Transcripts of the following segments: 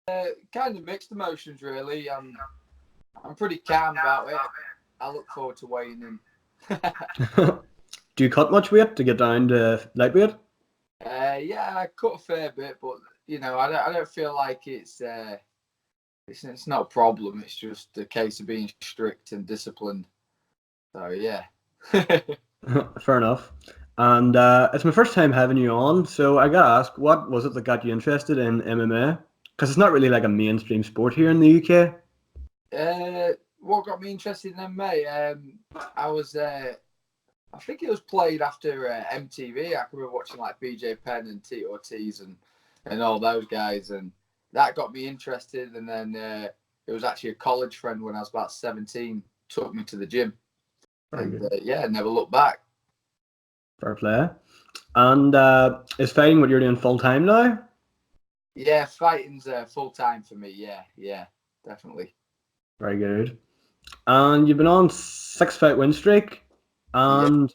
Kind of mixed emotions, really. I'm pretty calm about it. I look forward to weighing in. Do you cut much weight to get down to lightweight? Yeah, I cut a fair bit, but I don't feel like it's not a problem. It's just a case of being strict and disciplined. So yeah. Fair enough. And it's my first time having you on, so I gotta ask, what was it that got you interested in MMA? Because it's not really like a mainstream sport here in the UK. What got me interested in MMA? I was I think it was played after MTV. I can remember watching like BJ Penn and Tito Ortiz and all those guys, and that got me interested. And then it was actually a college friend when I was about 17 took me to the gym, Very and good. yeah, never looked back. Fair play. And is fighting what you're doing full time now? Yeah, fighting's full time for me. Yeah, yeah, definitely. Very good. And you've been on 6 fight win streak. Yeah, And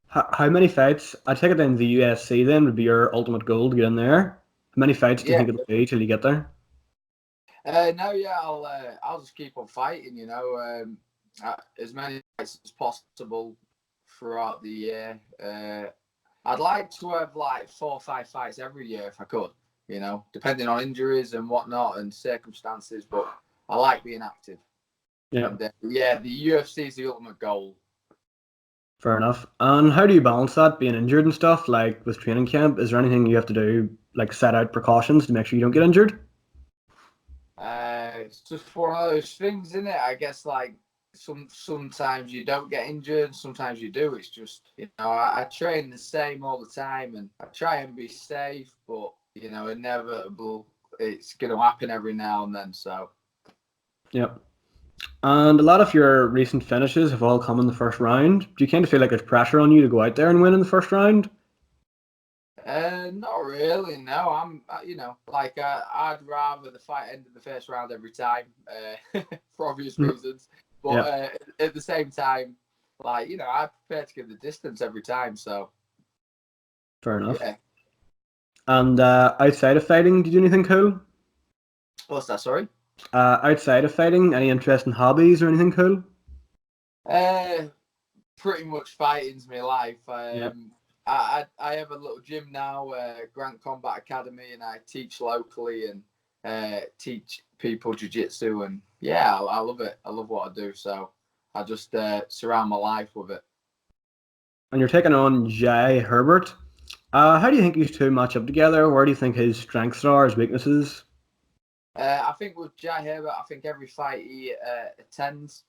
how many fights? I take it in the USC then would be your ultimate goal to get in there. How many fights do you yeah. think it'll be till you get there? No, yeah, I'll just keep on fighting. As many fights as possible throughout the year. I'd like to have like 4 or 5 fights every year if I could. Depending on injuries and whatnot and circumstances. But I like being active, Yeah, and yeah, the UFC is the ultimate goal. fair enough. And how do you balance that being injured and stuff? Like with training camp, is there anything you have to do, like set out precautions to make sure you don't get injured? It's just one of those things, isn't it? I guess like sometimes you don't get injured, sometimes you do. It's just I train the same all the time, and I try and be safe, but inevitable. It's going to happen every now and then. So Yep. And a lot of your recent finishes have all come in the first round. Do you kind of feel like there's pressure on you to go out there and win in the first round? not really. No, I'd rather the fight end in the first round every time, for obvious Mhm. reasons. But Yeah, at the same time, I prefer to give the distance every time. So fair enough. yeah. And outside of fighting, do you do anything cool? What's that? Sorry. Outside of fighting, any interesting hobbies or anything cool? Uh, Pretty much fighting's my life. Yeah. I have a little gym now, Grant Combat Academy, and I teach locally and teach people jiu-jitsu, and yeah, I love it. I love what I do, so I just surround my life with it. And you're taking on Jai Herbert. How do you think these two match up together? Where do you think his strengths are, his weaknesses? I think with Jai Herbert, I think every fight he attends,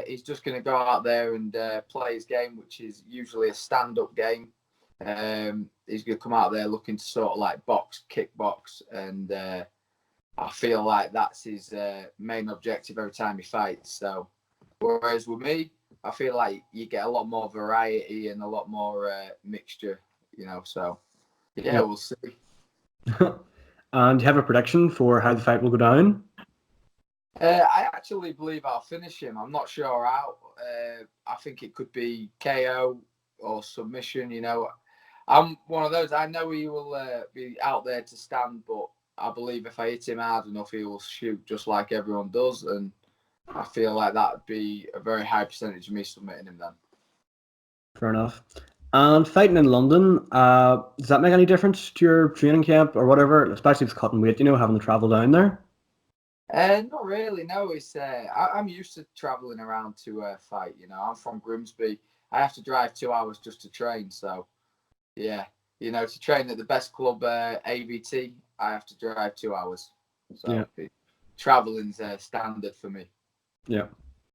he's just going to go out there and play his game, which is usually a stand-up game. He's going to come out there looking to sort of like box, kickbox, and I feel like that's his main objective every time he fights. So, whereas with me, I feel like you get a lot more variety and a lot more mixture. So yeah, Yep. we'll see. And do you have a prediction for how the fight will go down? I actually believe I'll finish him. I'm not sure how. I think it could be KO or submission. I'm one of those. I know he will be out there to stand, but I believe if I hit him hard enough, he will shoot just like everyone does, and I feel like that would be a very high percentage of me submitting him then. Fair enough. And fighting in London, does that make any difference to your training camp or whatever? Especially if it's cutting weight, having to travel down there. Not really. No, I'm used to traveling around to fight. I'm from Grimsby. I have to drive 2 hours just to train. So yeah, to train at the best club, AVT, I have to drive 2 hours. Yeah, So traveling's standard for me. yeah.